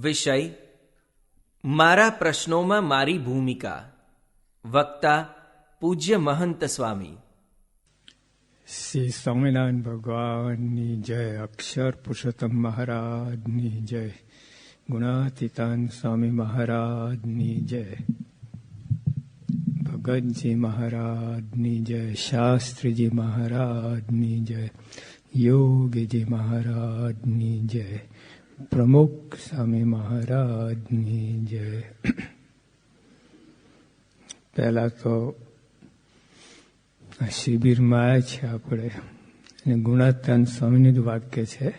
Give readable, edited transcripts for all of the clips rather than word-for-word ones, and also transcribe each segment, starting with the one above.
વિષય મારા પ્રશ્નોમાં મારી ભૂમિકા. વક્તા પૂજ્ય મહંત સ્વામી. શ્રી સ્વામિનારાયણ ભગવાનની જય. અક્ષર પુરુષોત્તમ મહારાજની જય. ગુણાતીતાન સ્વામી મહારાજની જય. ભગતજી મહારાજની જય. શાસ્ત્રીજી મહારાજની જય. યોગીજી મહારાજની જય. પ્રમુખ સ્વામી મહારાજની જય. પહેલા તો આ શિબિરમાં આવ્યા છે આપણે, અને ગુણાતીતાન સ્વામીનું જ વાક્ય છે,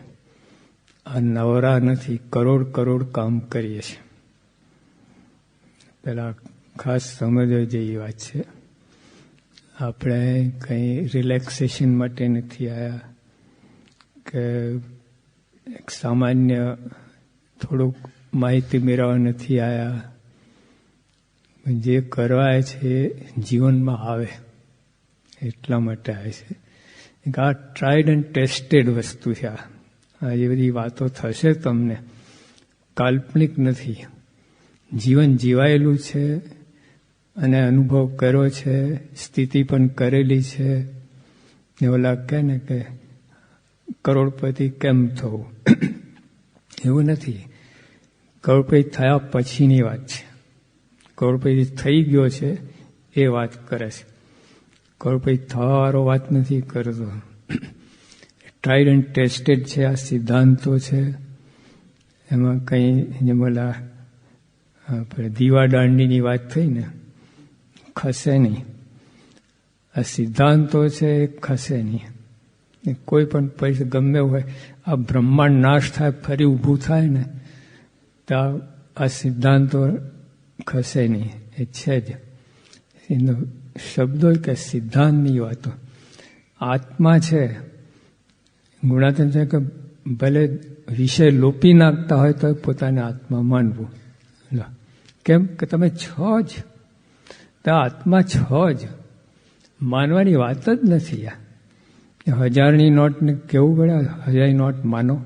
આ નવરા નથી, કરોડ કરોડ કામ કરીએ છીએ. પેલા ખાસ સમજવા જેવી વાત છે. આપણે કંઈ રિલેક્સેશન માટે નથી આવ્યા કે એક સામાન્ય થોડુંક માહિતી મેળવવા નથી આવ્યા. જે કરવાય છે જીવનમાં આવે એટલા માટે આવે છે. આ ટ્રાઇડ એન્ડ ટેસ્ટેડ વસ્તુ છે. આ એ બધી વાતો થશે તમને, કાલ્પનિક નથી. જીવન જીવાયેલું છે અને અનુભવ કર્યો છે, સ્થિતિ પણ કરેલી છે. ઓલા કહે ને કે કરોડપતિ કેમ થવું, એવું નથી. કરોડપતિ થયા પછીની વાત છે. કરોડપતિ થઈ ગયો છે એ વાત કરે છે. કરોડપતિ થવાવાળો વાત નથી કરતો. ટ્રાઇડ એન્ડ ટેસ્ટેડ છે આ સિદ્ધાંતો છે. એમાં કંઈ જેમ ઓલા આપણે દીવાદાંડીની વાત થઈ ને, ખસે નહીં. આ સિદ્ધાંતો છે એ ખસે નહીં. કોઈ પણ પૈસા ગમે હોય, આ બ્રહ્માંડ નાશ થાય ફરી ઊભું થાય ને તો આ સિદ્ધાંતો ખસે નહીં. એ છે જ એનો શબ્દો કે સિદ્ધાંતની વાતો. આત્મા છે, ગુણાતીત છે કે ભલે વિષય લોપી નાખતા હોય તો પોતાને આત્મા માનવું. કેમ કે તમે છો જ, તો આત્મા છો જ. માનવાની વાત જ નથી. 1000ની નોટને કેવું પડે, 1000ની નોટ માનો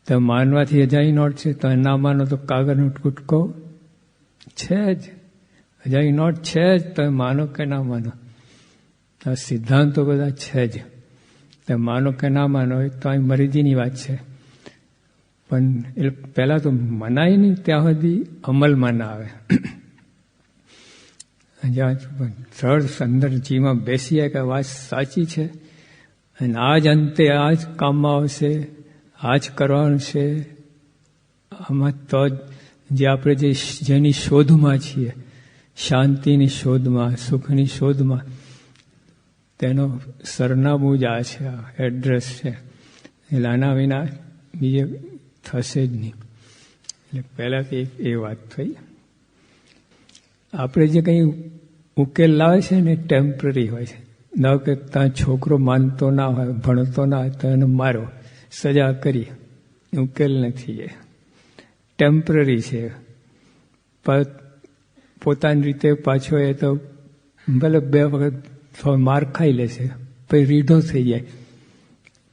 તો માનવાથી 1000ની નોટ છે, તો ના માનો તો કાગળનો ટુકડો છે જ. 1000ની નોટ છે જ, તો માનો કે ના માનો. આ સિદ્ધાંતો બધા છે જ. તો માનો કે ના માનો એ તો અહીં મરજીની વાત છે. પણ એ પહેલાં તો મનાય નહીં, ત્યાં સુધી અમલમાં ના આવે. જ્યાં સરળ સંદર્ભજીમાં બેસીએ કે વાત સાચી છે અને આ જ અંતે આ જ કામમાં આવશે, આ જ કરવાનું છે. આમાં તો જે આપણે જેની શોધમાં છીએ, શાંતિની શોધમાં, સુખની શોધમાં, તેનો સરનામું જ આ છે, આ એડ્રેસ છે. એટલે આના વિના બીજે થશે જ નહીં. એટલે પહેલાંથી એ વાત થઈ. આપણે જે કંઈ ઉકેલ લાવે છે ને ટેમ્પરરી હોય છે. ના કે ત્યાં છોકરો માનતો ના હોય, ભણતો ના હોય તો એને મારો, સજા કરી, ઉકેલ નથી. એ ટેમ્પરરી છે. પોતાની રીતે પાછો એ તો ભલે 2 વખત માર ખાઈ લેશે, પછી રીઢો થઈ જાય.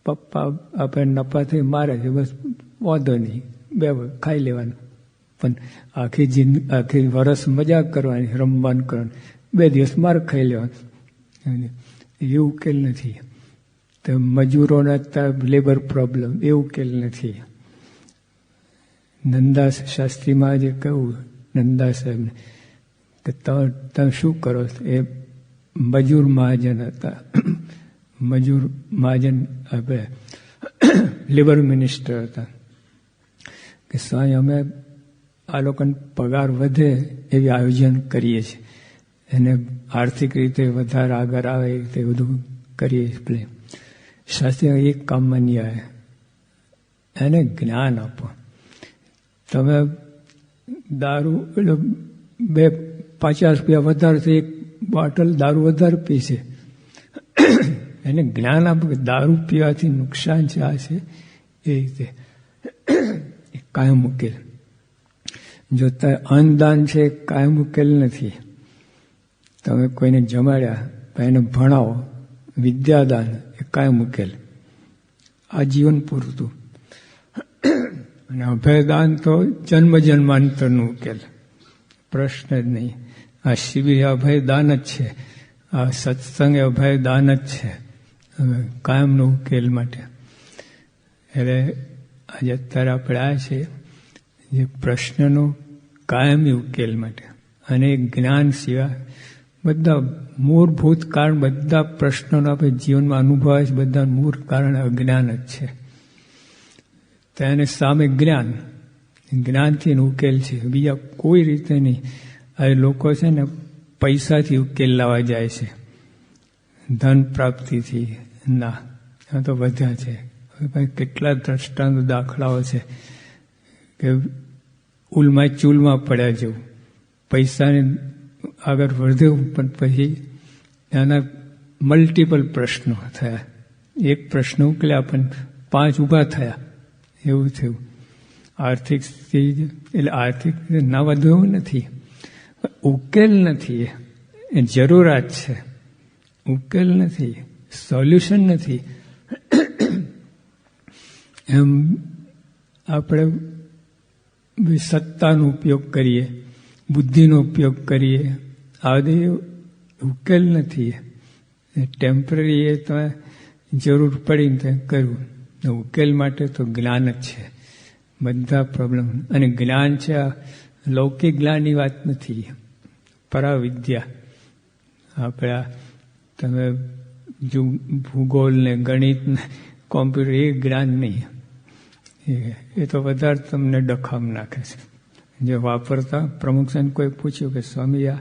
પપ્પા આપણે નપાથી મારે છે, બસ વાંધો નહીં, 2 વખત ખાઈ લેવાનું. પણ આખી વરસ મજા કરવાની, રમવાનું કરવાનું, 2 દિવસ માર ખાઈ લેવાનું, એ ઉકેલ નથી. તો મજૂરોના લેબર પ્રોબ્લેમ એ ઉકેલ નથી. નંદા શાસ્ત્રીમાં જે કહ્યું, નંદા સાહેબને કે તમે શું કરો, એ મજૂર મહાજન હતા. મજૂર મહાજન આપણે લેબર મિનિસ્ટર હતા. કે સ્વામી અમે આ લોકોને પગાર વધે એવી આયોજન કરીએ છીએ, એને આર્થિક રીતે વધારે આગળ આવે એ રીતે બધું કરીએ છીએ. શાસ્ત્રી એક કામમાં નહીં આવે, એને જ્ઞાન આપો. તમે દારૂ 50 રૂપિયા વધારે, એક બોટલ દારૂ વધારે પીશે, એને જ્ઞાન આપો કે દારૂ પીવાથી નુકસાન છે, આ છે. એ રીતે કાયમ ઉકેલ. જો અન્નદાન છે, કાયમ ઉકેલ નથી. તમે કોઈને જમાડ્યા, એને ભણાવો, વિદ્યાદાન એ કાયમ ઉકેલ. આ જીવન પૂરતું. અને અભયદાન તો જન્મ જન્માંતરનું ઉકેલ, પ્રશ્ન જ નહીં. આ શિબિર અભયદાન જ છે, આ સત્સંગ અભયદાન જ છે કાયમનો ઉકેલ માટે. એટલે આજે અત્યારે આપણે આ છે જે પ્રશ્નનો કાયમી ઉકેલ માટે, અને જ્ઞાન સિવાય બધા મૂળભૂત કારણ, બધા પ્રશ્નોનો આપણે જીવનમાં અનુભવ છે, બધા મૂળ કારણ અજ્ઞાન જ છે. તેને સામે જ્ઞાન, જ્ઞાનથી ઉકેલ છે, બીજા કોઈ રીતે નહીં. આ લોકો છે ને પૈસાથી ઉકેલ લાવવા જાય છે, ધન પ્રાપ્તિથી ના. આ તો વધ્યા છે. કેટલા દ્રષ્ટાંત દાખલાઓ છે કે ઉલમાં ચૂલમાં પડ્યા જેવું, પૈસાને આગળ વધ્યું પણ પછી એના મલ્ટિપલ પ્રશ્નો થયા. એક પ્રશ્ન ઉકેલ્યા પણ 5 ઊભા થયા, એવું થયું. આર્થિક સ્થિતિ એટલે આર્થિક ના વધુ એવું નથી, ઉકેલ નથી. એ જરૂરિયાત છે, ઉકેલ નથી, સોલ્યુશન નથી. એમ આપણે સત્તાનો ઉપયોગ કરીએ, બુદ્ધિનો ઉપયોગ કરીએ, આ બધું ઉકેલ નથી. ટેમ્પરરી એ તો જરૂર પડીને તે કરવું. ઉકેલ માટે તો જ્ઞાન જ છે બધા પ્રોબ્લેમ. અને જ્ઞાન છે આ લૌકિક જ્ઞાનની વાત નથી, પરાવિદ્યા. આપણા તમે જો ભૂગોળ ને ગણિત ને કોમ્પ્યુટર એ જ્ઞાન નહીં, એ તો વધારે તમને ડખામ નાખે છે. જે વાપરતા પ્રમુખસન કોઈ પૂછ્યું કે સ્વામી આ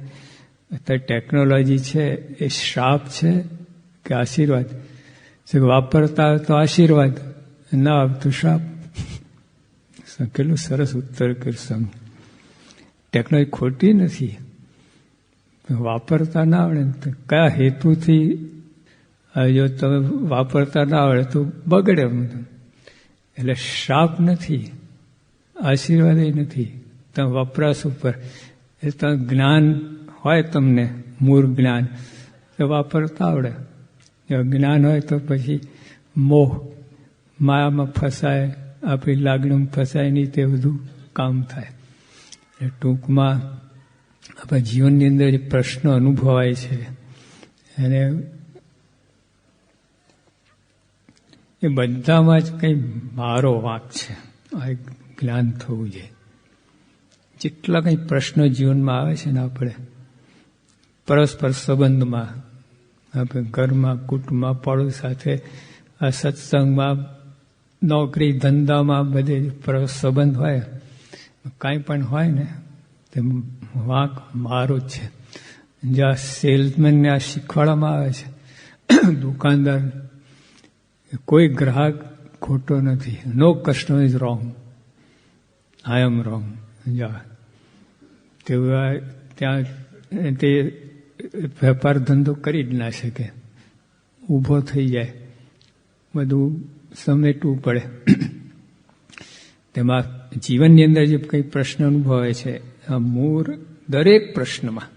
અત્યારે ટેકનોલોજી છે એ શ્રાપ છે કે આશીર્વાદ? વાપરતા તો આશીર્વાદ, ના આવતું શ્રાપ. કેટલું સરસ ઉત્તર કર્યો સ્વામી. ટેકનોલોજી ખોટી નથી, વાપરતા ના આવડે તો કયા હેતુથી, જો તમે વાપરતા ના આવડે તો બગડે. એટલે શ્રાપ નથી, આશીર્વાદ નથી, તમે વપરાશ ઉપર. એટલે તમે જ્ઞાન હોય, તમને મૂળ જ્ઞાન તો વાપરતા આવડે. જો જ્ઞાન હોય તો પછી મોહ, માયામાં ફસાય, આપણી લાગણીમાં ફસાય નહીં, તે બધું કામ થાય. ટૂંકમાં આપણા જીવનની અંદર જે પ્રશ્નો અનુભવાય છે અને એ બધામાં જ કંઈ મારો વાંક છે, આ એક જ્ઞાન થવું જોઈએ. જેટલા કંઈ પ્રશ્નો જીવનમાં આવે છે ને, આપણે પરસ્પર સંબંધમાં, આપણે ઘરમાં, કુટુંબમાં, પડોશ સાથે, આ સત્સંગમાં, નોકરી ધંધામાં, બધે સંબંધ હોય, કાંઈ પણ હોય ને તે વાંક મારો જ છે. જ્યાં સેલ્સમેનને આ શીખવાડવામાં આવે છે, દુકાનદાર, કોઈ ગ્રાહક ખોટો નથી. No customer is wrong, I am wrong. ત્યાં તે વેપાર ધંધો કરી જ ના શકે, ઊભો થઈ જાય, બધું સમેટવું પડે. તેમાં જીવનની અંદર જે કંઈ પ્રશ્ન અનુભવે છે, આ મૂળ દરેક પ્રશ્નમાં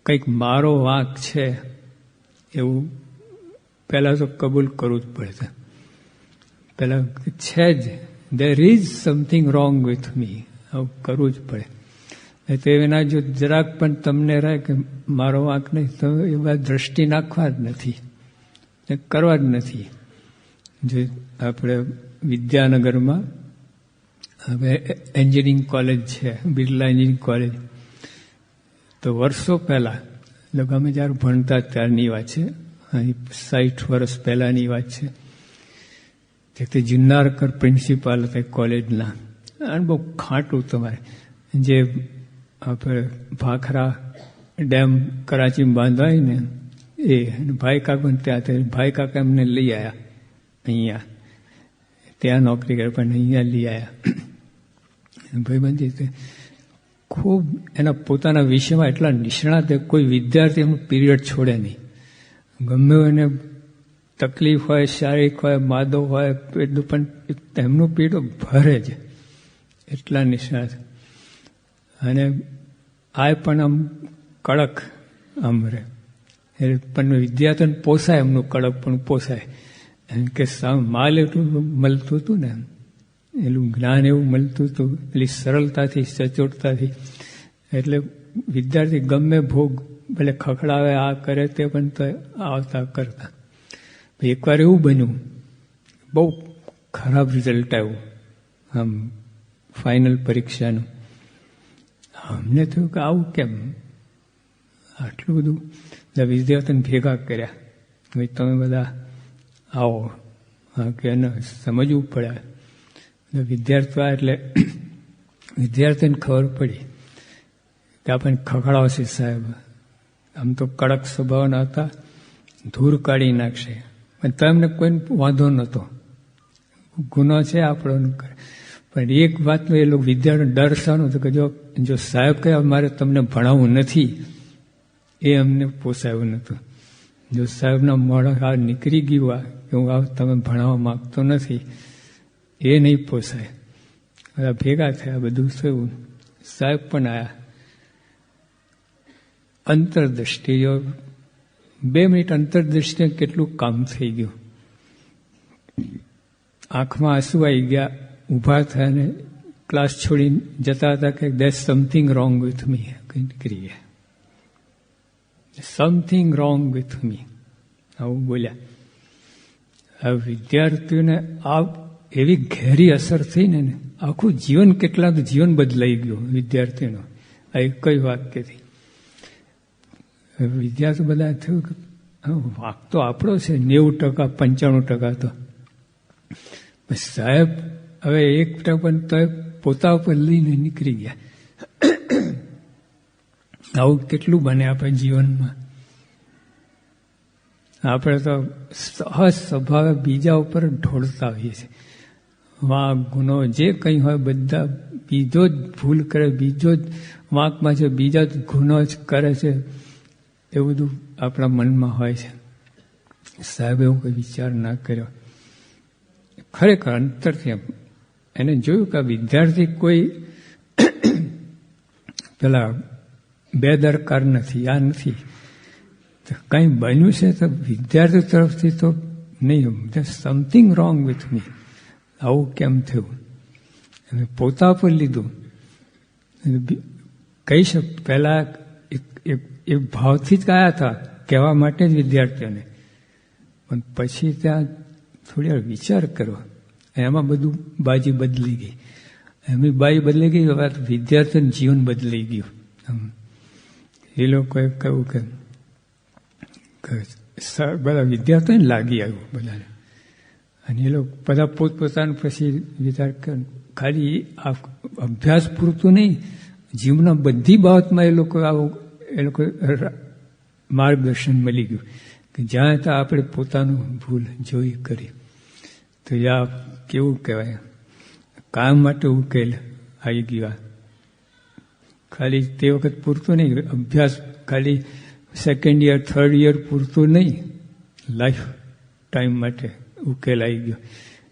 કંઈક મારો વાંક છે એવું પહેલાં તો કબૂલ કરવું જ પડે. પહેલાં છે જ, there is something wrong with me, આવું કરવું જ પડે. તો એના જો જરાક પણ તમને રહે કે મારો વાંક નહીં, તો એ વાત દ્રષ્ટિ નાખવા જ નથી, કરવા જ નથી. જે આપણે વિદ્યાનગરમાં હવે એન્જિનિયરિંગ કોલેજ છે, બિરલા એન્જિનિયરિંગ કોલેજ, તો વર્ષો પહેલાં, એટલે અમે જ્યારે ભણતા ત્યારની વાત છે, 60 વર્ષ પહેલાંની વાત છે. તે જુન્નારકર પ્રિન્સિપાલ હતા કોલેજના, અને બહુ ખાટું તમારે, જે આપણે ભાખરા ડેમ કરાચીમાં બાંધવાય ને એ, ભાઈ કાકા ત્યાં, ભાઈ કાકા એમને લઈ આવ્યા અહીંયા, ત્યાં નોકરી કરે પણ અહીંયા લઈ આવ્યા. ભાઈબંધી ખૂબ એના પોતાના વિષયમાં એટલા નિષ્ણાત, કોઈ વિદ્યાર્થી એમનું પીરિયડ છોડે નહીં. ગમે એને તકલીફ હોય, શારીરિક હોય, માદો હોય, એટલું પણ એમનું પીરિયડ ભરે જ, એટલા નિષ્ણાત. અને આ પણ આમ કડક આમ રહે, પણ વિદ્યાર્થીને પોસાય, એમનું કડક પણ પોસાય. એમ કે માલ એટલું મળતું હતું ને, એનું જ્ઞાન એવું મળતું હતું, એટલી સરળતાથી, સચોટતાથી. એટલે વિદ્યાર્થી ગમે ભોગ ભલે ખખડાવે, આ કરે તે પણ તો આવતા કરતા. એકવાર એવું બન્યું, બહુ ખરાબ રિઝલ્ટ આવ્યું આમ ફાઇનલ પરીક્ષાનું. અમને થયું કે આવું કેમ, આટલું બધું. વિદ્યાર્થીને ભેગા કર્યા, ભાઈ તમે બધા આવો, હા કે એને સમજવું પડે. વિદ્યાર્થીઓ એટલે વિદ્યાર્થીને ખબર પડી કે આપણને ખખડાવશે સાહેબ. આમ તો કડક સ્વભાવના હતા, ધૂર કાઢી નાખશે. પણ તમને કોઈને વાંધો નહોતો, ગુનો છે આપણો કરે. પણ એક વાતનો એ લોકો વિદ્યાર્થીનો ડર શાનો હતો કે જો સાહેબ કહે મારે તમને ભણાવવું નથી, એ અમને પોસાયું નહોતું. જો સાહેબના મોઢા આ નીકળી ગયું કે હું તમે ભણાવવા માગતો નથી, એ નહીં પોસાય. બધા ભેગા થયા, બધું થયું. સાહેબ પણ આવ્યા. અંતરદ્રષ્ટિ, 2 મિનિટ અંતરદ્રષ્ટિએ કેટલું કામ થઈ ગયું. આંખમાં આંસુ આવી ગયા, ઊભા થયા ને ક્લાસ છોડીને જતા હતા કે there's something wrong with me. નીકળી ગયા, સમથિંગ રોંગ વિથ મી, આવું બોલ્યા. હવે વિદ્યાર્થીઓને આ એવી ઘેરી અસર થઈ ને આખું જીવન, કેટલાક જીવન બદલાઈ ગયું વિદ્યાર્થીનું આ એક જ વાક્યથી. વિદ્યાર્થી બધા થયું કે વાક તો આપણો છે, 90%, 95% તો સાહેબ હવે 1% તો પોતા ઉપર લઈને નીકળી ગયા. આવું કેટલું બને આપણે જીવનમાં. આપણે તો સહજ સ્વભાવે બીજા ઉપર ઢોળતા હોઈએ છીએ. વાંક, ગુનો જે કંઈ હોય બધા બીજો જ ભૂલ કરે, બીજો જ વાંકમાં છે, બીજા જ ગુનો જ કરે છે, એ બધું આપણા મનમાં હોય છે. સાહેબ એવું કોઈ વિચાર ના કર્યો. ખરેખર અંતરથી એને જોયું કે વિદ્યાર્થી કોઈ પેલા બેદરકાર નથી, આ નથી. કંઈ બન્યું છે તો વિદ્યાર્થી તરફથી તો નહીં, સમથિંગ રોંગ વિથ મી. આવું કેમ થયું? અને પોતા પર લીધું. કહી શક પહેલા એક ભાવથી જ ગયા હતા, કહેવા માટે જ વિદ્યાર્થીઓને. પણ પછી ત્યાં થોડી વાર વિચાર કરો, એમાં બધું બાજી બદલી ગઈ. એમની બાજી બદલી ગઈ, હવે વિદ્યાર્થીનું જીવન બદલાઈ ગયું. એ લોકોએ કહ્યું કે બધા વિદ્યાર્થીઓને લાગી આવ્યું બધાને. અને એ લોકો બધા પોતપોતાનું પછી વિચાર કરે, ખાલી અભ્યાસ પૂરતું નહીં, જીવનના બધી બાબતમાં એ લોકો માર્ગદર્શન મળી ગયું કે જ્યાં ત્યાં આપણે પોતાનું ભૂલ જોઈ કરી. તો આ કેવું કહેવાય, કામ માટે ઉકેલ આવી ગયા. ખાલી તે વખત પૂરતું નહીં, અભ્યાસ ખાલી 2nd યર 3rd યર પૂરતું નહીં, લાઈફ ટાઈમ માટે ઉકેલ આવી ગયો.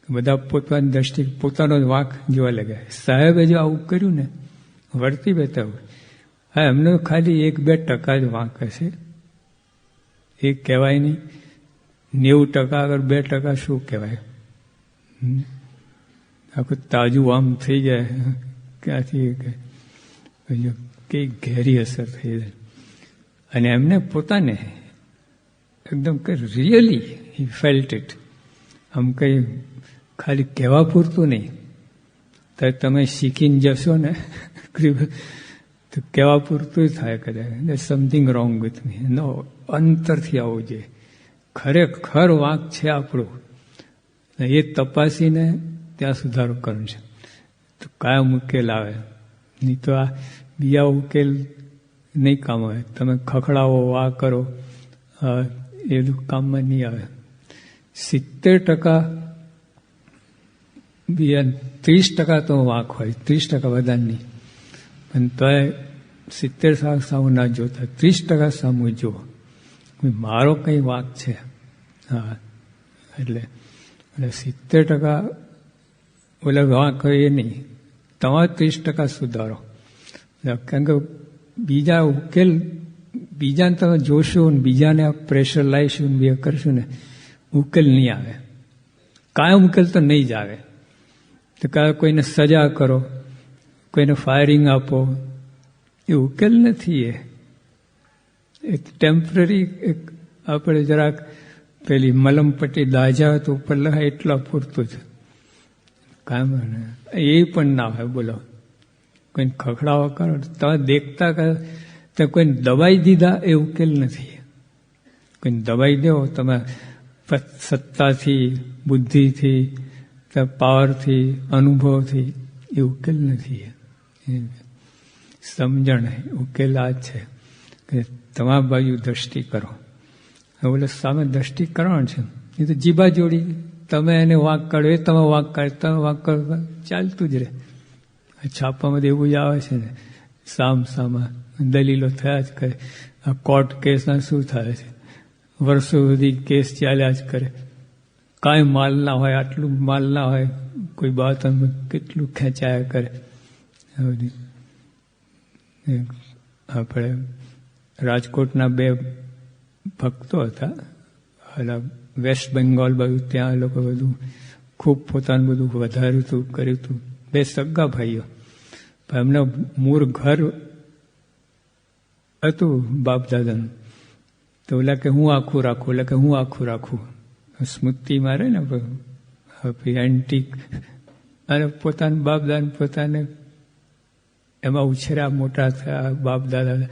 બધા પોતાની દ્રષ્ટિ પોતાનો વાંક જોવા લાગ્યા. સાહેબે જો આવું કર્યું ને, વર્તી બતાવું, હા એમને ખાલી 1-2% જ વાંક હશે, એ કહેવાય નહીં. 90% આગળ 2% શું કહેવાય? આખું તાજું આમ થઈ જાય, ક્યાંથી કઈ ઘેરી અસર થઈ જાય. અને એમને પોતાને એકદમ રિયલી હી ફેલ્ટ ઇટ. આમ કંઈ ખાલી કહેવા પૂરતું નહીં. તો તમે શીખીને જશો ને તો કહેવા પૂરતું થાય કદાચ સમથિંગ રોંગ વિથ મી. નો, અંતરથી આવવું જોઈએ. ખરેખર વાંક છે આપણું, એ તપાસીને ત્યાં સુધારો કરવો છે. તો કાયમ ઉકેલ આવે, નહીં તો આ બીજા ઉકેલ નહીં કામ આવે. તમે ખખડાવો, આ કરો, એ બધું કામમાં નહીં આવે. 70% બીજા 30% તો વાંક હોય, 30% વધારે નહીં. પણ તોય 70% સામું ના જોતા, 30% સામું જુઓ, મારો કંઈ વાંક છે. હા, એટલે 70% ઓલા વાંક હોય એ નહીં, તમારે 30% સુધારો. કારણ કે બીજા ઉકેલ, બીજાને તમે જોશો ને બીજાને પ્રેશર લાવીશું ને બે કરશું ને, ઉકેલ નહીં આવે. કાયમ ઉકેલ તો નહીં જ આવે. તો કોઈને સજા કરો, કોઈને ફાયરિંગ આપો, એ ઉકેલ નથી. એ ટેમ્પરરી એક આપણે જરાક પેલી મલમપટ્ટી દાજા તો ઉપર લખાય એટલા પૂરતું જ કામ, એ પણ ના હોય. બોલો, કોઈને ખખડાવા કરો, તમે દેખતા તો કોઈને દબાઈ દીધા એ ઉકેલ નથી. કોઈને દબાઈ દેવો તમે સત્તાથી, બુદ્ધિથી, પાવરથી, અનુભવથી, એ ઉકેલ નથી. સમજણ ઉકેલ આ જ છે કે તમારા બાજુ દ્રષ્ટિ કરો. બોલે સામે દ્રષ્ટિ કરવાનું છે, એ તો જીભા જોડી, તમે એને વાંક કાઢો, એ તમે વાંક કાઢો, તમે વાંક કાઢો, ચાલતું જ રહે. છાપામાં એવું જ આવે છે ને, સામા દલીલો થયા જ કરે. આ કોર્ટ કેસના શું થાય છે, વર્ષો સુધી કેસ ચાલ્યા જ કરે. કાંઈ માલ ના હોય, આટલું માલ ના હોય, કોઈ બાત કેટલું ખેંચાયા કરે. આપણે રાજકોટના 2 ભક્તો હતા, વેસ્ટ બેંગોલ બાજુ, ત્યાં લોકો બધું ખૂબ પોતાનું બધું વધાર્યું હતું, કર્યું હતું. 2 સગા ભાઈઓ, એમને મૂળ ઘર હતું બાપ દાદાનું. તો ઓલા કે હું આખું રાખું, એટલે કે હું આખું રાખું. સ્મૃતિ મારે ને એન્ટિક, અને પોતાના બાપ દાદા પોતાને એમાં ઉછેર્યા, મોટા થયા બાપ દાદા,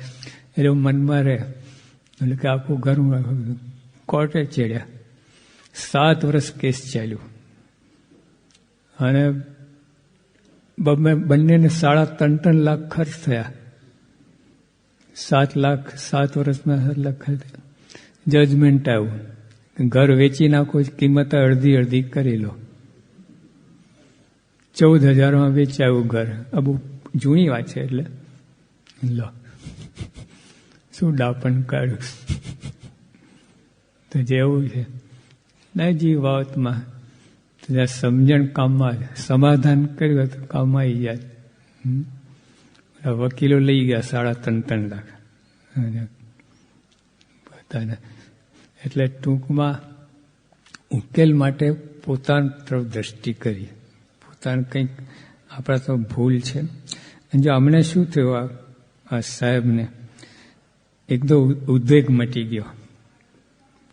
એટલે મનમાં રહે. એટલે કે આખું ઘર હું રાખું. કોર્ટે ચડ્યા, 7 વર્ષ કેસ ચાલ્યું, અને બંનેને 3.5 લાખ ખર્ચ થયા. 7 લાખ 7 વર્ષમાં 7 લાખ ખર્ચ. જજમેન્ટ આવ્યું, ઘર વેચી નાખો, કિંમત અડધી કરી લો. 14,000 વેચાયું ઘર. આ બહુ જૂની વાત છે, એટલે લો શું ડાપણ કાઢ્યું. તો જેવું છે નાજી વાતમાં સમજણ કામમાં, સમાધાન કર્યું તો કામમાં આવી જાય. વકીલો લઈ ગયા 3.5 લાખ પોતાને. એટલે ટૂંકમાં ઉકેલ માટે પોતાની તરફ દ્રષ્ટિ કરી, પોતાને કંઈક આપણા તો ભૂલ છે. જો અમને શું થયું, આ સાહેબને એકદમ ઉદ્વેગ મટી ગયો.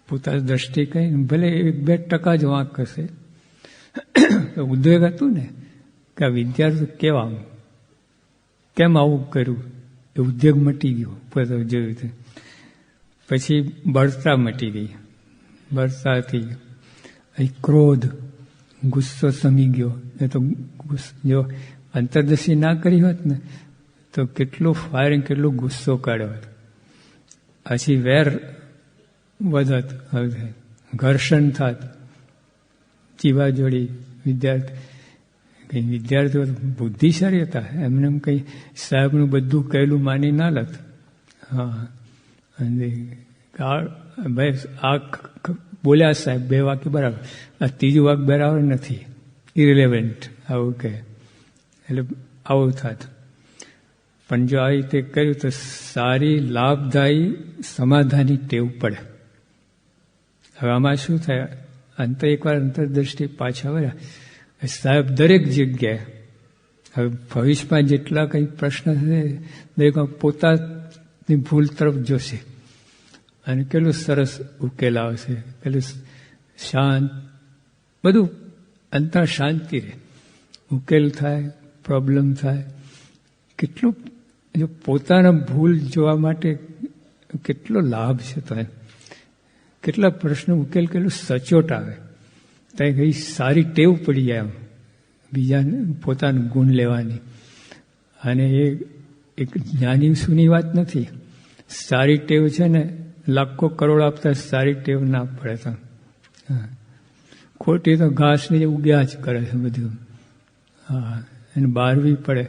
પોતાની દ્રષ્ટિ કઈ ભલે 1-2% જ વાંક હશે, ઉદ્વેગ હતું ને કે આ વિદ્યાર્થી કેવા, કેમ આવું કર્યું, એ ઉદ્વેગ મટી ગયો. પોતે જોયું. પછી બળતા મટી ગઈ, બળતાથી ક્રોધ, ગુસ્સો સમી ગયો. એ તો જો અંતર્દૃષ્ટિ ના કરી હોત ને તો કેટલું ફાયરિંગ, કેટલો ગુસ્સો કાઢ્યો હતો. પછી વેર વધત, ઘર્ષણ થાત, જીવા જોડી. વિદ્યાર્થીઓ બુદ્ધિશાળી હતા, એમને એમ કંઈ સાહેબનું બધું કહેલું માની ના લત. હા, ભાઈ આ બોલ્યા સાહેબ 2 વાક્ય બરાબર, આ 3જું વાક્ય બરાબર નથી, ઇરિલેવન્ટ, આવું કહે. એટલે આવું થાત. પણ જો આ રીતે કર્યું તો સારી લાભદાયી સમાધાની ટેવ પડે. હવે આમાં શું થાય, એકવાર અંતરદ્રષ્ટિ પાછા વળ્યા. સાહેબ દરેક જગ્યાએ હવે ભવિષ્યમાં જેટલા કંઈ પ્રશ્ન થશે, દરેકમાં પોતાની ભૂલ તરફ જોશે, અને કેટલું સરસ ઉકેલ આવશે, કેટલું શાંત, બધું અંતર શાંતિ રહે, ઉકેલ થાય, પ્રોબ્લેમ થાય. કેટલું જો પોતાના ભૂલ જોવા માટે કેટલો લાભ છે. તો કેટલા પ્રશ્નો ઉકેલ કેટલું સચોટ આવે. ત્યાં કઈ સારી ટેવ પડી જાય એમ બીજાને પોતાનું ગુણ લેવાની. અને એ એક જ્ઞાની સુની વાત નથી. સારી ટેવ છે ને, લાખો કરોડ આપતા સારી ટેવ ના પડે. તો ખોટી તો ઘાસને ઉગ્યા જ કરે છે બધું. હા, એને બારવી પડે.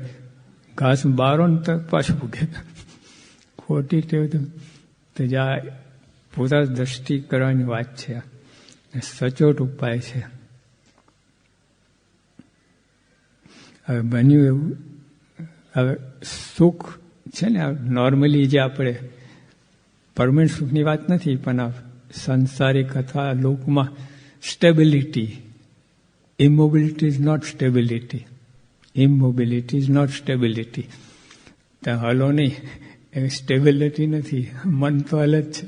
ઘાસ બારો ને તો પાછું ઉગે. ખોટી ટેવ તો જાય. પોતાની દ્રષ્ટિ કરવાની વાત છે, સચોટ ઉપાય છે. હવે બન્યું એવું, હવે સુખ છે ને, નોર્મલી જે આપણે પરમેનન્ટ સુખની વાત નથી, પણ આ સંસારિક અથવા લોકમાં stability immobility is not stability. Immobility is not stability. ત્યાં હલો નહીં, એ સ્ટેબિલિટી નથી. મન તો હાલ જ છે,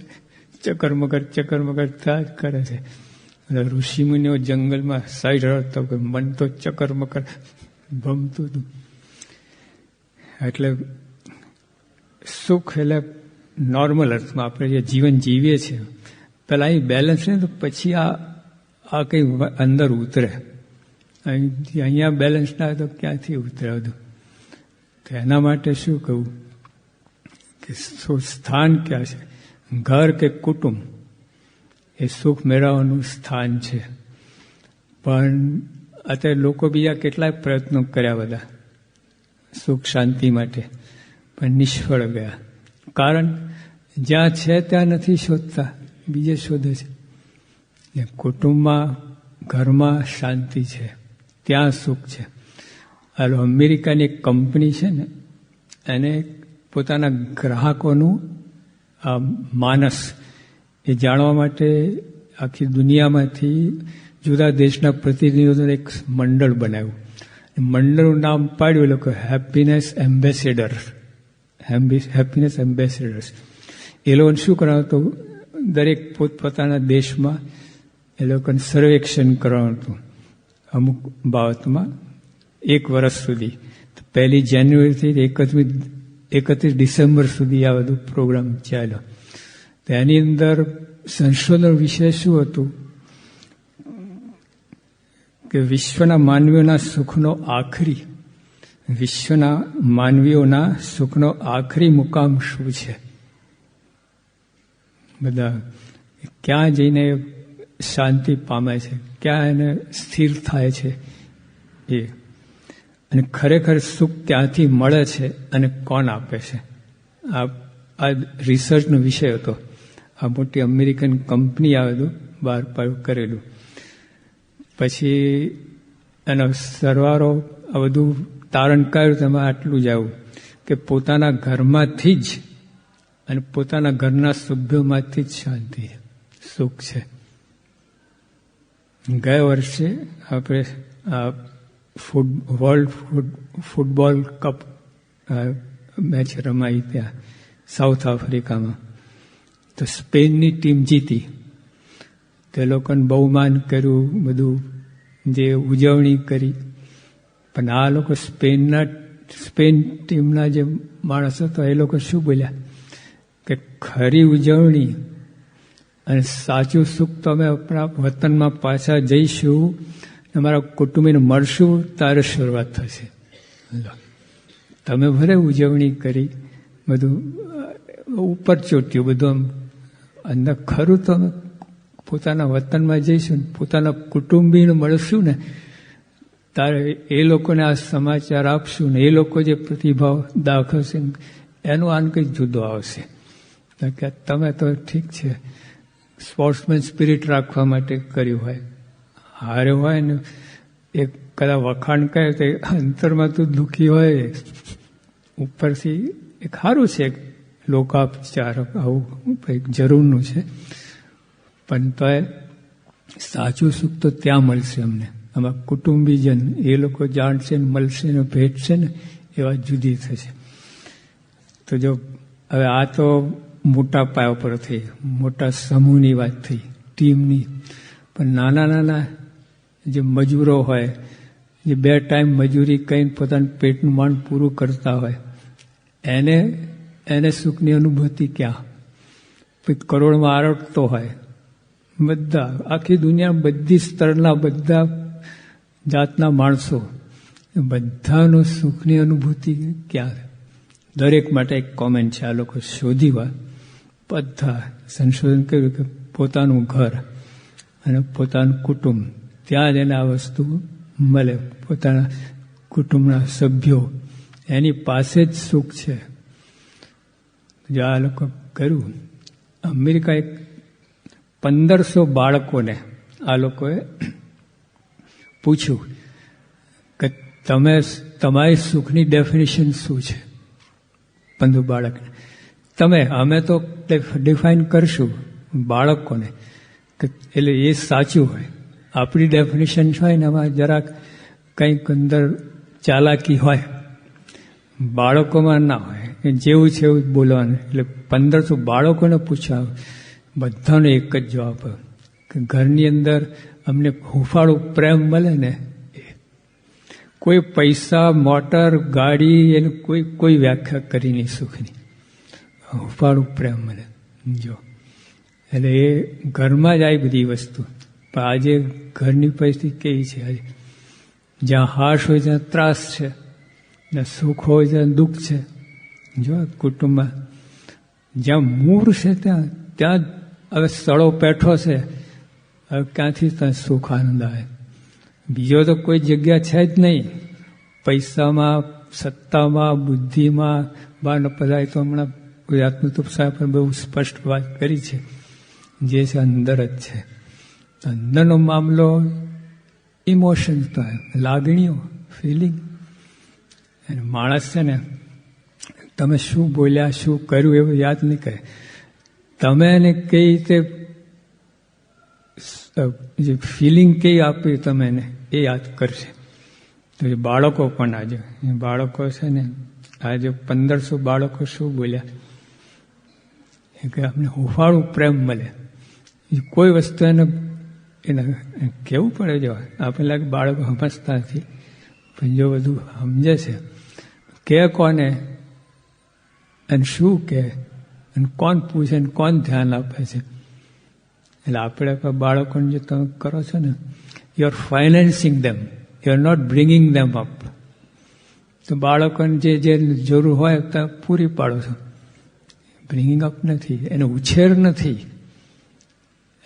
ચક્કરમકર થયા જ કરે છે. ઋષિમુનિઓ જંગલમાં સાઈડ હળતા કે મન તો ચક્કરમકર ભમતું હતું. એટલે સુખ એટલે નોર્મલ અર્થમાં આપણે જે જીવન જીવીએ છીએ, પેલા અહીં બેલેન્સ ને તો પછી આ કંઈ અંદર ઉતરે. અહીંયા બેલેન્સ ના હોય તો ક્યાંથી ઉતરે બધું. તો એના માટે શું કહું કે સ્થાન ક્યાં છે? ઘર કે કુટુંબ એ સુખ મેળવવાનું સ્થાન છે. પણ અત્યારે લોકો બીજા કેટલાય પ્રયત્નો કર્યા બધા સુખ શાંતિ માટે, પણ નિષ્ફળ ગયા. કારણ જ્યાં છે ત્યાં નથી શોધતા, બીજે શોધે છે. કુટુંબમાં ઘરમાં શાંતિ છે, ત્યાં સુખ છે. હાલો, અમેરિકાની એક કંપની છે ને, એને પોતાના ગ્રાહકોનું માનસ એ જાણવા માટે આખી દુનિયામાંથી જુદા દેશના પ્રતિનિધિઓનું એક મંડળ બનાવ્યું. મંડળનું નામ પાડ્યું લોકો હેપીનેસ એમ્બેસેડર. Happiness ambassadors. એ લોકોને શું કરવાનું હતું? દરેક પોતપોતાના દેશમાં એ લોકોને સર્વેક્ષણ કરવાનું હતું અમુક બાબતમાં 1 વર્ષ સુધી. 1 જાન્યુઆરીથી 31 ડિસેમ્બર સુધી આ બધું પ્રોગ્રામ ચાલ્યો. તો એની અંદર સંશોધન વિષય શું હતું કે વિશ્વના માનવીઓના સુખનો આખરી મુકામ શું છે? બધા ક્યાં જઈને શાંતિ પામે છે, ક્યાં એને સ્થિર થાય છે એ, અને ખરેખર સુખ ક્યાંથી મળે છે અને કોણ આપે છે. આ રિસર્ચનો વિષય હતો. આ મોટી અમેરિકન કંપની આ બધું બહાર કરેલું. પછી એનો સરવારો આ બધું તારણ કાઢ્યું. તેમાં આટલું જ આવું કે પોતાના ઘરમાંથી જ અને પોતાના ઘરના સભ્યોમાંથી જ શાંતિ સુખ છે. ગયા વર્ષે આપણે વર્લ્ડ ફૂટબોલ કપ મેચ રમાઈ ત્યાં સાઉથ આફ્રિકામાં. તો સ્પેનની ટીમ જીતી. તે લોકોને બહુમાન કર્યું, બધું જે ઉજવણી કરી. પણ આ લોકો સ્પેન ટીમના જે માણસ હતો એ લોકો શું બોલ્યા કે ખરી ઉજવણી અને સાચું સુખ તો અમે આપણા વતનમાં પાછા જઈશું, અમારા કુટુંબીને મળશું, તારે શરૂઆત થશે. તમે ભલે ઉજવણી કરી, બધું ઉપર ચોટ્યું, બધું અંદર ખરું તો અમે પોતાના વતનમાં જઈશું, પોતાના કુટુંબીને મળશું ને, તારે એ લોકોને આ સમાચાર આપશું ને એ લોકો જે પ્રતિભાવ દાખવશે એનું આન કંઈક જુદો આવશે. કે તમે તો ઠીક છે સ્પોર્ટ્સમેન સ્પિરિટ રાખવા માટે કર્યું હોય, હારે હોય ને એક કદાચ વખાણ કરે તો અંતરમાં તો દુઃખી હોય. ઉપરથી એક સારું છે લોકાપચાર, આવું જરૂરનું છે. પણ તો સાચું સુખ તો ત્યાં મળશે અમને. આમાં કુટુંબીજન એ લોકો જાણશે ને મળશે ને ભેટશે ને એ વાત જુદી થશે. તો જો હવે આ તો મોટા પાયા પર થઈ, મોટા સમૂહની વાત થઈ, ટીમની. પણ નાના નાના જે મજૂરો હોય, જે 2 ટાઈમ મજૂરી કરીને પોતાનું પેટનું માંડ પૂરું કરતા હોય, એને સુખની અનુભૂતિ ક્યાં? કરોડમાં આરડતો હોય, બધા આખી દુનિયા બધી સ્તરના બધા જાતના માણસો, બધાનો સુખની અનુભૂતિ ક્યાં? દરેક માટે એક કોમેન છે, આ લોકો શોધી વાત. બધા સંશોધન કર્યું કે પોતાનું ઘર અને પોતાનું કુટુંબ, ત્યાં જ એને આ વસ્તુ મળે. પોતાના કુટુંબના સભ્યો એની પાસે જ સુખ છે. જો આ લોકો કર્યું, અમેરિકા 1500 બાળકોને આ લોકોએ પૂછ્યું કે તમારી સુખની ડેફિનેશન શું છે? 15 બાળકને અમે તો ડિફાઇન કરશું બાળકોને કે એટલે એ સાચું હોય. આપણી ડેફિનેશન હોય ને એમાં જરાક કંઈક અંદર ચાલાકી હોય, બાળકોમાં ના હોય. જેવું છે એવું બોલવાનું. એટલે 1500 બાળકોને પૂછ્યા, બધાનો એક જ જવાબ કે ઘરની અંદર અમને હુંફાળું પ્રેમ મળે ને, કોઈ પૈસા, મોટર, ગાડી એનું કોઈ વ્યાખ્યા કરી નહીં સુખની. હુંફાળું પ્રેમ મળે. જો એટલે એ ઘરમાં જ આવી બધી વસ્તુ. પણ આજે ઘરની પરિસ્થિતિ કેવી છે? આજે જ્યાં હાશ હોય ત્યાં ત્રાસ છે, જ્યાં સુખ હોય ત્યાં દુઃખ છે. જો કુટુંબમાં જ્યાં મૂળ છે ત્યાં હવે સળો પેઠો છે. હવે ક્યાંથી ત્યાં સુખ આનંદ આવે? બીજો તો કોઈ જગ્યા છે જ નહીં. પૈસામાં, સત્તામાં, બુદ્ધિમાં બહાર ન પધાય. તો હમણાં ગુજરાતનું તો સાહેબ બહુ સ્પષ્ટ વાત કરી છે, જે છે અંદર જ છે. અંદરનો મામલો ઇમોશન્સ, લાગણીઓ, ફિલિંગ. અને માણસ છે ને, તમે શું બોલ્યા, શું કર્યું એવું યાદ નહીં કરે. તમે એને કઈ રીતે જે ફિલિંગ કઈ આપી તમે એને એ યાદ કરશે. તો એ બાળકો પણ આજે બાળકો છે ને, આજે 1500 બાળકો શું બોલ્યા કે અમને હુંફાળું પ્રેમ મળે. કોઈ વસ્તુ એને કેવું પડે. જો આપણે લાગે બાળકો સમજતા નથી, પણ જો બધું સમજે છે કે કોને અને શું કે અને કોણ પૂછે ને કોણ ધ્યાન આપે છે. એટલે આપણે બાળકોને જે તમે કરો છો ને, you are financing them, you are not bringing them up. તો બાળકોને જે જરૂર હોય તો પૂરી પાડો છો. બ્રિંગિંગ અપ નથી, એનો ઉછેર નથી.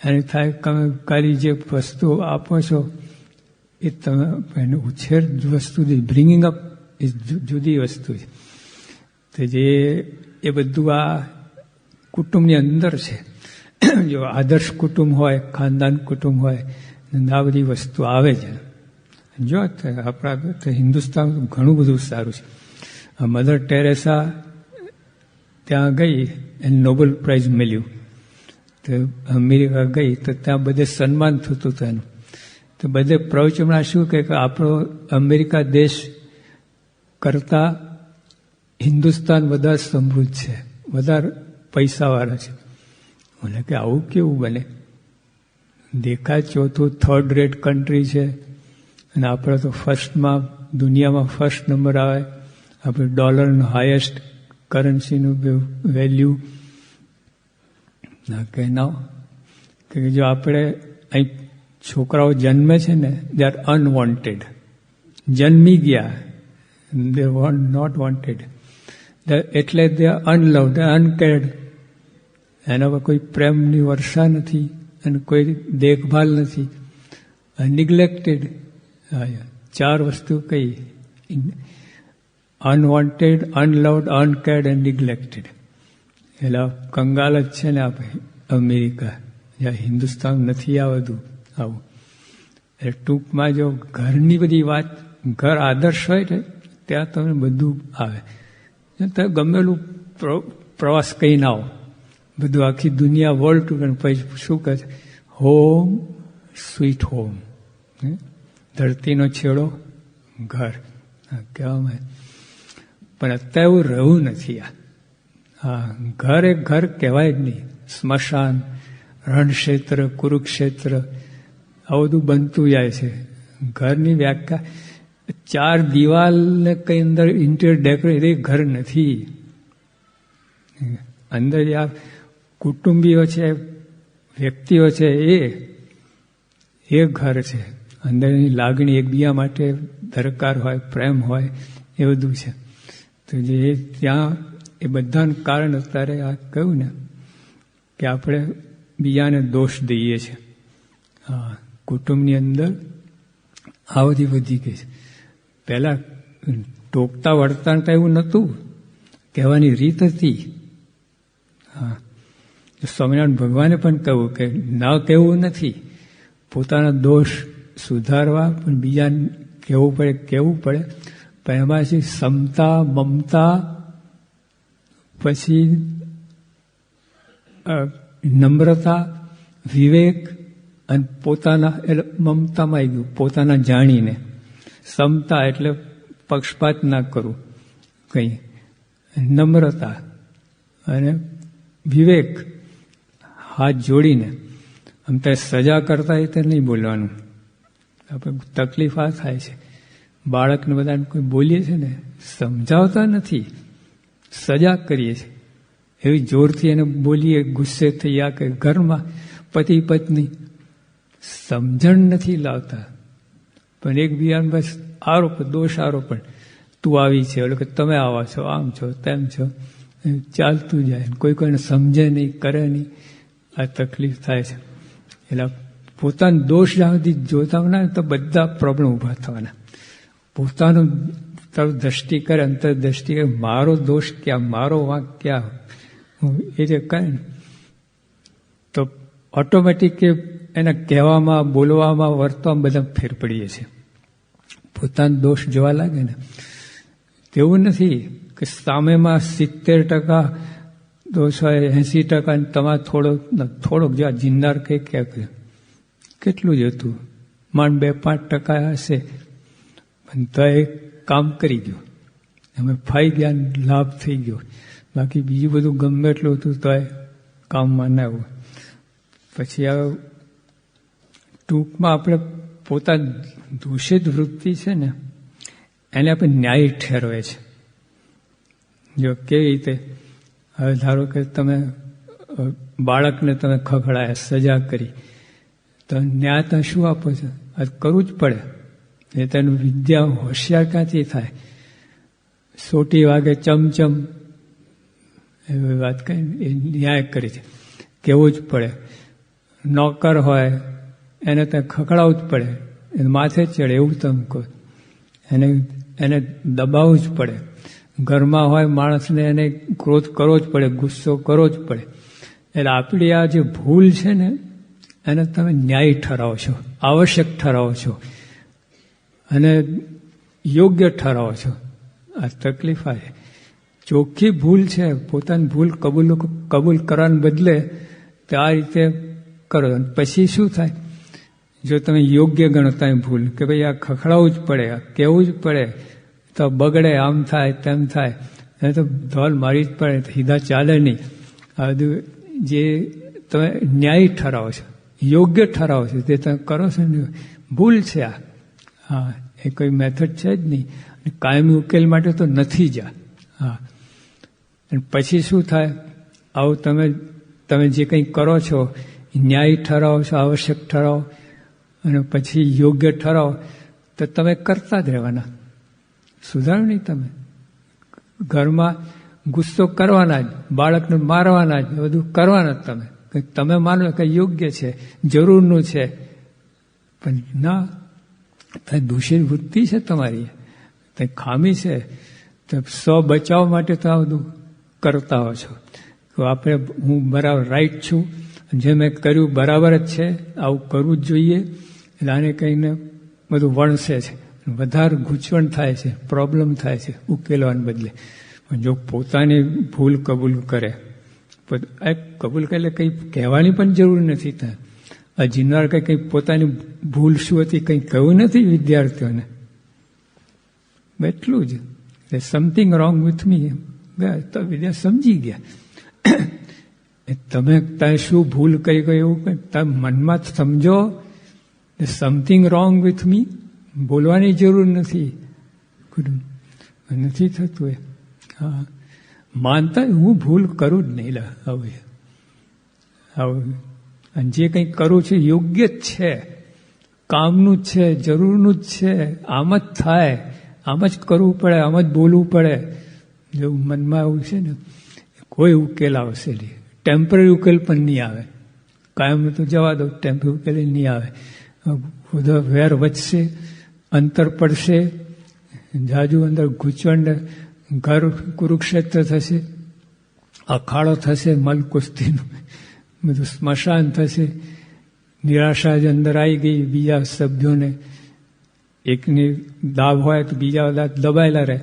એને થાય તમે ખાલી જે વસ્તુ આપો છો એ તમે એનો ઉછેર વસ્તુ, બ્રિંગિંગ અપ એ જુદી વસ્તુ છે. તો જે એ બધું આ કુટુંબની અંદર છે. જો આદર્શ કુટુંબ હોય, ખાનદાન કુટુંબ હોય, આ બધી વસ્તુ આવે છે. જો આપણા હિન્દુસ્તાન ઘણું બધું સારું છે. મધર ટેરેસા ત્યાં ગઈ, એને નોબેલ પ્રાઇઝ મળ્યું. તો અમેરિકા ગઈ તો ત્યાં બધે સન્માન થતું હતું એનું. તો બધે પ્રવચનમાં શું કે આપણો અમેરિકા દેશ કરતા હિન્દુસ્તાન વધારે સમૃદ્ધ છે, વધારે પૈસાવાળા છે. મને કે આવું કેવું બને? દેખાય ચોથું થર્ડ રેટ કન્ટ્રી છે અને આપણે તો ફર્સ્ટમાં, દુનિયામાં ફર્સ્ટ નંબર આવે. આપણે ડોલરનું હાઈએસ્ટ કરન્સીનું વેલ્યુ ના કે ના. કે જો આપણે અહીં છોકરાઓ જન્મે છે ને, દે આર અનવોન્ટેડ. જન્મી ગયા, દે નોટ વોન્ટેડ. એટલે દે આર અનલવ્ડ, અનકેર્ડ. એના પર કોઈ પ્રેમની વર્ષા નથી અને કોઈ દેખભાલ નથી. નિગ્લેક્ટેડ. ચાર વસ્તુ કઈ? Unwanted, unloved, uncared and neglected. એટલે કંગાલ જ છે ને આપણે અમેરિકા, જ્યાં હિન્દુસ્તાન નથી આ બધું આવું. એટલે ટૂંકમાં જો ઘરની બધી વાત, ઘર આદર્શ હોય ને ત્યાં તમને બધું આવે. તમે ગમેલું પ્રવાસ કઈ ના આવો, બધું આખી દુનિયા વર્લ્ડ ટુર, પછી શું કહે છે? Home sweet home. ધરતીનો છેડો ઘર કહેવામાં. પણ અત્યારે એવું રહ્યું નથી. હા, ઘર એક ઘર કહેવાય જ નહીં. સ્મશાન, રણક્ષેત્ર, કુરુક્ષેત્ર આ બધું બનતું જાય છે. ઘરની વ્યાખ્યા 4 દિવાલને કઈ અંદર ઇન્ટિરિયર ડેકોરેટ, એ ઘર નથી. અંદર આ કુટુંબીઓ છે, વ્યક્તિઓ છે, એ ઘર છે. અંદરની લાગણી એકબીજા માટે દરકાર હોય, પ્રેમ હોય, એ બધું છે. તો જે ત્યાં એ બધાનું કારણ અત્યારે આ કહ્યું ને કે આપણે બીજાને દોષ દઈએ છીએ. હા, કુટુંબની અંદર આ બધી વધી ગઈ છે. પહેલાં ટોકતા વળતા તો એવું નહોતું, કહેવાની રીત હતી. હા, સ્વામિનારાયણ ભગવાને પણ કહ્યું કે ન કહેવું નથી, પોતાના દોષ સુધારવા, પણ બીજાને કહેવું પડે. પણ એમાંથી સમતા, મમતા, પછી નમ્રતા, વિવેક, અને પોતાના એટલે મમતામાં આવી ગયું, પોતાના જાણીને. સમતા એટલે પક્ષપાત ના કરવું, કંઈ નમ્રતા અને વિવેક, હાથ જોડીને. આમ ત્યારે સજા કરતા એ તો નહીં બોલવાનું. આપણે તકલીફ આ થાય છે, બાળકને બધાને કોઈ બોલીએ છે ને, સમજાવતા નથી, સજા કરીએ છીએ. એવી જોરથી એને બોલીએ, ગુસ્સે થઈ આ કે ઘરમાં પતિ પત્ની સમજણ નથી લાવતા, પણ એકબીજાને બસ આરોપ, દોષ આરોપણ. તું આવી છે, એટલે કે તમે આવા છો, આમ છો, તેમ છો, ચાલતું જાય. કોઈ કોઈને સમજે નહીં, કરે નહીં. આ તકલીફ થાય છે. એટલે પોતાનો દોષ જ્યાં સુધી જોતા ના તો બધા પ્રોબ્લેમ ઊભા થવાના. પોતાનું દ્રષ્ટિ કરે, અંતરદ્રષ્ટિ કરે, મારો દોષ ક્યાં, મારો વાંક ક્યાં, એ જે કહે ને તો ઓટોમેટિક એના કહેવામાં, બોલવામાં, વર્તવામાં બધા ફેર પડીએ છે. પોતાનો દોષ જોવા લાગે ને, તેવું નથી કે સામેમાં 70% દોષ હોય, 80% તમારે થોડોક જો જિંદાર કંઈ ક્યાં કેટલું જ હતું, માંડ 2-5% હશે, પણ તો એ કામ કરી ગયો, અમે ફાઈ ગયા, લાભ થઈ ગયો. બાકી બીજું બધું ગમે એટલું હતું તો એ કામમાં ના હોય. પછી આ ટૂંકમાં આપણે પોતાની દૂષિત વૃત્તિ છે ને એને આપણે ન્યાય ઠેરવે છે. જો કેવી રીતે, હવે ધારો કે તમે બાળકને તમે ખખડાયા, સજા કરી, તો ન્યાય તો શું આપો છો? આ કરવું જ પડે. એ તેનું વિદ્યા હોશિયાર ક્યાંથી થાય? સોટી વાગે ચમચમ એવી વાત કહી, એ ન્યાય કરી છે, કહેવું જ પડે. નોકર હોય એને ત્યાં ખખડાવવું જ પડે, એને માથે ચડે એવું તમે કહો, એને દબાવવું જ પડે. ઘરમાં હોય માણસને એને ક્રોધ કરવો જ પડે, ગુસ્સો કરવો જ પડે. એટલે આપણી આ જે ભૂલ છે ને એને તમે ન્યાય ઠરાવો છો, આવશ્યક ઠરાવો છો અને યોગ્ય ઠરાવો છો. આ તકલીફ આ છે. ચોખ્ખી ભૂલ છે, પોતાની ભૂલ કબૂલ કરવાને બદલે તો આ રીતે કરો. પછી શું થાય? જો તમે યોગ્ય ગણતા ભૂલ કે ભાઈ આ ખખડાવવું જ પડે, આ કહેવું જ પડે, તો બગડે, આમ થાય, તેમ થાય, એ તો ધોલ મારી જ પડે, સીધા ચાલે નહીં. આ બધું જે તમે ન્યાય ઠરાવો છો, યોગ્ય ઠરાવો છો, તે તમે કરો છો ને, ભૂલ છે આ. હા, એ કોઈ મેથડ છે જ નહીં. કાયમી ઉકેલ માટે તો નથી જ. હા, અને પછી શું થાય? આવું તમે જે કંઈ કરો છો ન્યાય ઠરાવો છો, આવશ્યક ઠરાવો અને પછી યોગ્ય ઠરાવો, તો તમે કરતા જ રહેવાના, સુધારો નહીં. તમે ઘરમાં ગુસ્સો કરવાના જ, બાળકને મારવાના જ, બધું કરવાના જ. તમે માનો કે યોગ્ય છે, જરૂરનું છે, પણ ના, દૂષિત વૃત્તિ છે તમારી, તે ખામી છે. તો સ્વ બચાવ માટે તો આ બધું કરતા હો છો. આપણે હું બરાબર રાઈટ છું, જે મેં કર્યું બરાબર જ છે, આવું કરવું જ જોઈએ. એટલે આને કહીને બધું વણસે છે, વધારે ગૂંચવણ થાય છે, પ્રોબ્લેમ થાય છે ઉકેલવાને બદલે. પણ જો પોતાની ભૂલ કબૂલ કરે, કબૂલ કરે એટલે કંઈ કહેવાની પણ જરૂર નથી. ત્યાં આ જીનવાર કંઈ પોતાની ભૂલ શું હતી કંઈ કહ્યું નથી વિદ્યાર્થીઓને, એટલું જ. સમથિંગ રોંગ વિથ મી, તો વિદ્યા સમજી ગયા. તમે શું ભૂલ કરી ગઈ એવું તમે મનમાં સમજો, સમથિંગ રોંગ વિથ મી, બોલવાની જરૂર નથી, નથી થતું. એ હા, માનતા હું ભૂલ કરું જ નહીં. હવે અને જે કંઈ કરું છું યોગ્ય જ છે, કામનું જ છે, જરૂરનું જ છે, આમ જ થાય, આમ જ કરવું પડે, આમ જ બોલવું પડે. જેવું મનમાં એવું છે ને, કોઈ ઉકેલ આવશે નહીં. ટેમ્પરરી ઉકેલ પણ નહીં આવે. કાયમ તો જવા દો, ટેમ્પરરી ઉકેલ નહીં આવે. બધા વેર વધશે, અંતર પડશે, જાજુ અંદર ગૂંચવણ, ઘર કુરુક્ષેત્ર થશે, અખાડો થશે, મલ કુસ્તીનું બધું સ્મશાન થશે. નિરાશા જ અંદર આવી ગઈ બીજા સભ્યોને. એકની દાબ હોય તો બીજા બધા દબાયેલા રહે.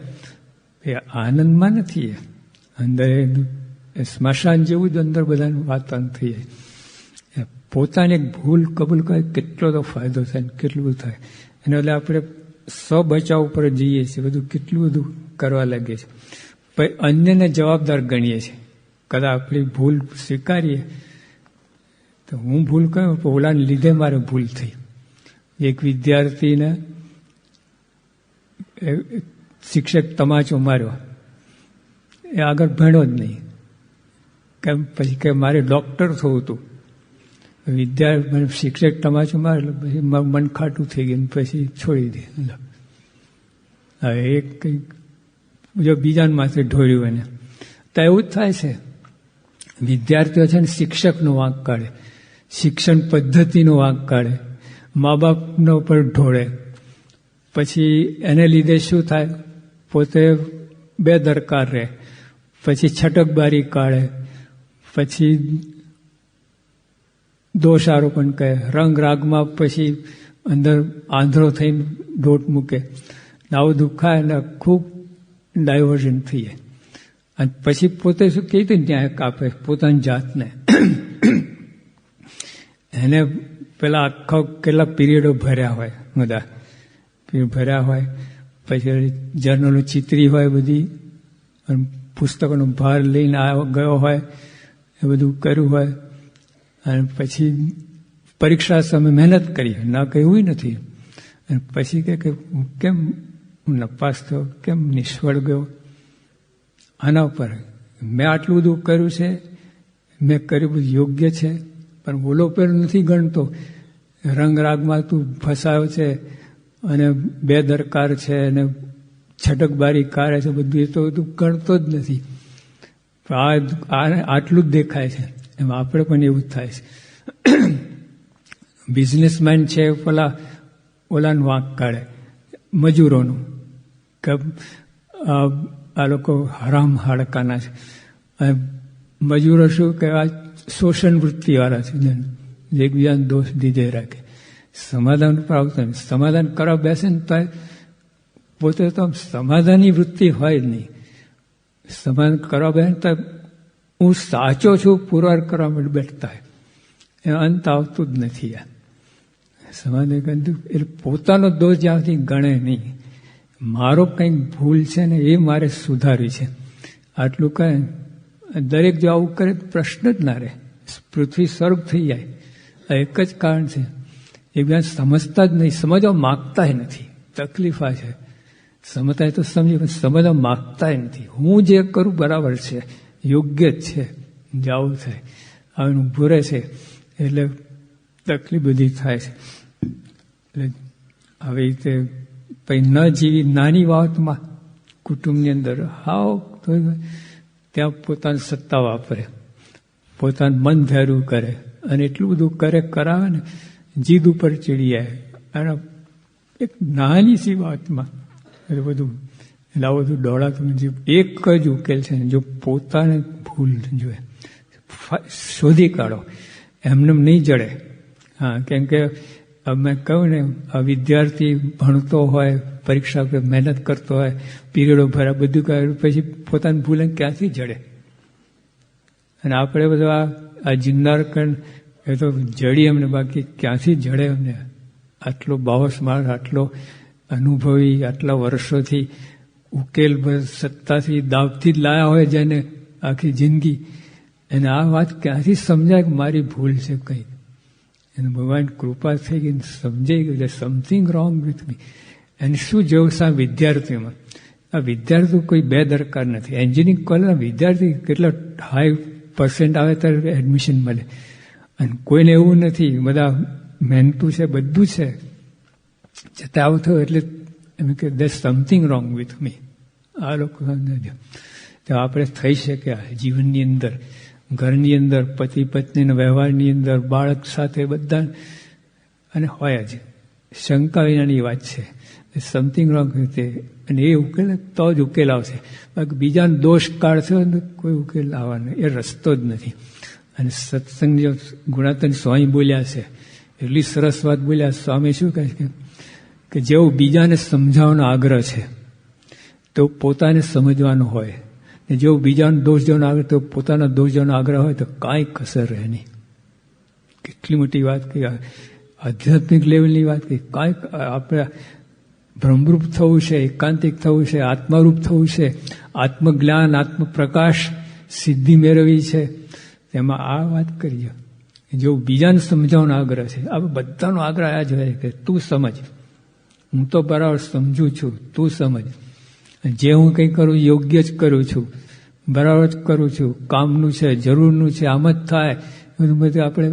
એ આનંદમાં નથી. અંદર સ્મશાન જેવું જ અંદર બધાનું વાતાવરણ થઈ જાય. પોતાની એક ભૂલ કબૂલ કરે કેટલો તો ફાયદો થાય, કેટલું થાય. એને એટલે આપણે સ્વ-બચાવ ઉપર જઈએ છીએ, બધું કેટલું બધું કરવા લાગીએ છીએ. પછી અન્યને જવાબદાર ગણીએ છીએ. કદાચ આપણી ભૂલ સ્વીકારીએ તો હું ભૂલ કરું, ઓલાને લીધે મારે ભૂલ થઈ. એક વિદ્યાર્થીને શિક્ષક તમાચો માર્યો, એ આગળ ભણ્યો જ નહીં. કેમ? પછી કે મારે ડૉક્ટર થવું હતું. શિક્ષક તમાચો મારે એટલે પછી મન ખાટું થઈ ગયું, પછી છોડી દે. હવે એક કંઈક જો બીજાને માથે ઢોળ્યું એને, તો એવું જ થાય છે. વિદ્યાર્થીઓ છે ને શિક્ષકનો વાંક કાઢે, શિક્ષણ પદ્ધતિનો વાંક કાઢે, મા બાપનો ઉપર ઢોળે. પછી એને લીધે શું થાય? પોતે બેદરકાર રહે, પછી છટકબારી કાઢે, પછી દોષ આરોપણ કહે, રંગ રાગમાં પછી અંદર આંધળો થઈને દોટ મૂકે. આવું દુખાય ને ખૂબ ડાયવર્ઝન થઈ જાય. અને પછી પોતે શું કેવી રીતે ન્યાય કાપે પોતાની જાતને? એને પેલા આખા કેટલા પીરિયડો ભર્યા હોય, બધા ભર્યા હોય, પછી જર્નલો ચિત્રી હોય બધી, અને પુસ્તકોનો ભાર લઈને ગયો હોય, એ બધું કર્યું હોય. અને પછી પરીક્ષા સમય મહેનત કરી, ના કહ્યું નથી. અને પછી કે હું કેમ નપાસ થયો, કેમ નિષ્ફળ ગયો? આના ઉપર મેં આટલું બધું કર્યું છે, મેં કર્યું બધું યોગ્ય છે, પણ બોલો પેલો નથી ગણતો. રંગરાગમાં તું ફસાયો છે અને બેદરકાર છે અને છટકબારી કાઢે છે, બધું એ તો બધું ગણતો જ નથી. આટલું જ દેખાય છે. એમ આપણે પણ એવું જ થાય છે. બિઝનેસમેન છે ઓલાનું વાંક કાઢે, મજૂરોનું, કે આ લોકો હરામ હાડકાના છે. મજૂરો શું કહેવાય? શોષણ વૃત્તિવાળા છે, એકબીજાને દોષ દીધે રાખે. સમાધાન પર આવતા નહીં. સમાધાન કરવા બેસે ને તો પોતે તો સમાધાનની વૃત્તિ હોય જ નહીં. સમાધાન કરવા બેસે તો હું સાચો છું પુરવાર કરવા માટે બેઠતા હોય, એ અંત આવતું જ નથી. સમાધાન કર્યું એટલે પોતાનો દોષ જ્યાંથી ગણે નહીં. મારો કંઈક ભૂલ છે ને એ મારે સુધારવી છે, આટલું કહે. દરેક જો આવું કરે પ્રશ્ન જ ના રહે, પૃથ્વી સ્વર્ગ થઈ જાય. આ એક જ કારણ છે, એ બધા સમજતા જ નહીં, સમજવા માગતા નથી. તકલીફ આ છે. સમજતા તો સમજી, પણ સમજવા માગતા નથી. હું જે કરું બરાબર છે, યોગ્ય જ છે, જાવું થાય, આનું ભૂરે છે, એટલે તકલીફ બધી થાય છે. એટલે આવી રીતે પછી ન જીવી નાની વાતમાં કુટુંબની અંદર હાવ ત્યાં પોતાની સત્તા વાપરે, પોતાનું મન ભેરું કરે, અને એટલું બધું કરાવે ને જીદ ઉપર ચડી જાય. અને એક નાની સી વાતમાં એટલે બધું આવું બધું દોડાતું નથી. એક જ ઉકેલ છે, જો પોતાને ભૂલ જોઈએ શોધી કાઢો, એમને નહીં જડે. હા, કેમ કે મેં કહ્યું ને, આ વિદ્યાર્થી ભણતો હોય, પરીક્ષા પર મહેનત કરતો હોય, પીરિયડો ભરા બધું કર્યું, પછી પોતાની ભૂલે ક્યાંથી જડે? અને આપણે બધું આ જિંદારકણ એ તો જડી અમને, બાકી ક્યાંથી જડે અમને? આટલો બાવસમાર, આટલો અનુભવી, આટલા વર્ષોથી ઉકેલ સત્તાથી દાવથી જ લાયા હોય જેને આખી જિંદગી, અને આ વાત ક્યાંથી સમજાય કે મારી ભૂલ છે કંઈક? એને ભગવાન કૃપા થઈ ગઈ, સમજાઈ ગયું સમથિંગ રોંગ વિથ મી. અને શું જેવું સા વિદ્યાર્થીઓમાં, આ વિદ્યાર્થીઓ કોઈ બેદરકાર નથી. એન્જિનિયરિંગ કોલેજના વિદ્યાર્થી કેટલા હાઈ % આવે ત્યારે એડમિશન મળે, અને કોઈને એવું નથી, બધા મહેનતું છે, બધું છે, છતાં આવું થયું એટલે એમ કે દેર સમથિંગ રોંગ વિથ મી. આ લોકો તો આપણે થઈ શકે જીવનની અંદર, ઘરની અંદર, પતિ પત્નીના વ્યવહારની અંદર, બાળક સાથે બધા, અને હોય જ શંકા વિનાની વાત છે. સમથિંગ રોંગ રીતે, અને એ ઉકેલ તો જ ઉકેલ આવશે. બાકી બીજાનો દોષ કાઢશો ને કોઈ ઉકેલ આવવાનો એ રસ્તો જ નથી. અને સત્સંગ જો ગુણાતન સ્વામી બોલ્યા છે, એટલી સરસ વાત બોલ્યા. સ્વામી શું કહે છે કે જેવું બીજાને સમજાવવાનો આગ્રહ છે તો પોતાને સમજવાનો હોય, ને જેવું બીજાનો દોષ જવાનો આગ્રહ તો પોતાના દોષ જવાનો આગ્રહ હોય તો કાંઈ કસર રહે નહીં. આટલી મોટી વાત કહી, આધ્યાત્મિક લેવલની વાત કહી. કાંઈક આપણે બ્રહ્મરૂપ થવું છે, એકાંતિક થવું છે, આત્મારૂપ થવું છે, આત્મજ્ઞાન, આત્મપ્રકાશ, સિદ્ધિ મેળવવી છે, તેમાં આ વાત કરીએ. જો બીજાને સમજાવવાનો આગ્રહ છે, આ બધાનો આગ્રહ આ જ હોય કે તું સમજ, હું તો બરાબર સમજું છું, તું સમજ. જે હું કંઈ કરું યોગ્ય જ કરું છું, બરાબર જ કરું છું, કામનું છે, જરૂરનું છે, આમ જ થાય, બધું આપણે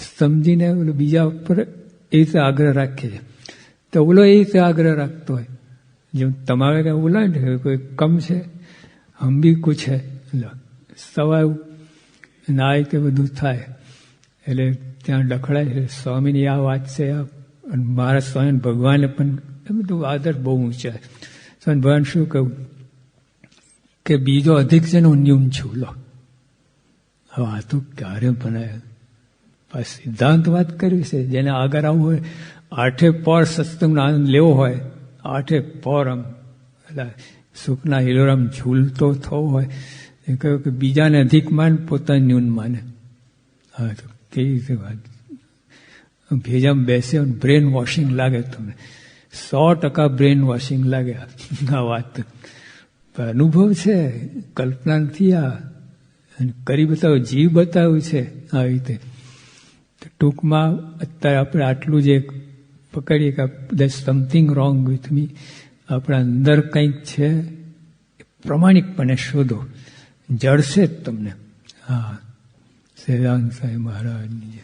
સમજીને બીજા ઉપર એ રીતે આગ્રહ રાખીએ છીએ. તો ઓલો એ રીતે આગ્રહ રાખતો હોય, જેમ તમારે કંઈ બોલાય ને કોઈ કમ છે, હમ બી કુછ હે, સવાયું ના તે બધું થાય. એટલે ત્યાં ડખડાય છે. સ્વામીની આ વાત છે, અને મારા સ્વામી ભગવાને પણ એ બધું આદર બહુ ઊંચા. સ્વામી ભગવાન શું કહ્યું કે બીજો અધિક છે ને હું ન્યૂન છું. લો હવે આ તો ક્યારે બનાય સિદ્ધાંત વાત કરવી છે. જેને આગળ આવવું હોય, 8 પહોર સત્સંગનો આનંદ લેવો હોય, 8 પહોર આમ સુખના હિલોરામ ઝૂલતો થવો હોય, એ કહ્યું કે બીજાને અધિક માન, પોતાને ન્યૂન માને. હા તો કેવી રીતે વાત, ભેજામાં બેસે બ્રેન વોશિંગ લાગે તમને, 100% બ્રેન વોશિંગ લાગે આ વાત. અનુભવ છે, કલ્પના નથી. આ કરી બતાવ્યું, જીવ બતાવ્યું છે આવી રીતે. ટૂંકમાં અત્યારે આપણે આટલું જે પકડીએ કે દેર સમથિંગ રોંગ વિથ મી, આપણા અંદર કંઈક છે, પ્રમાણિકપણે શોધો, જડશે જ તમને. હા, સહેજાનંદ સાહેબ મહારાજની.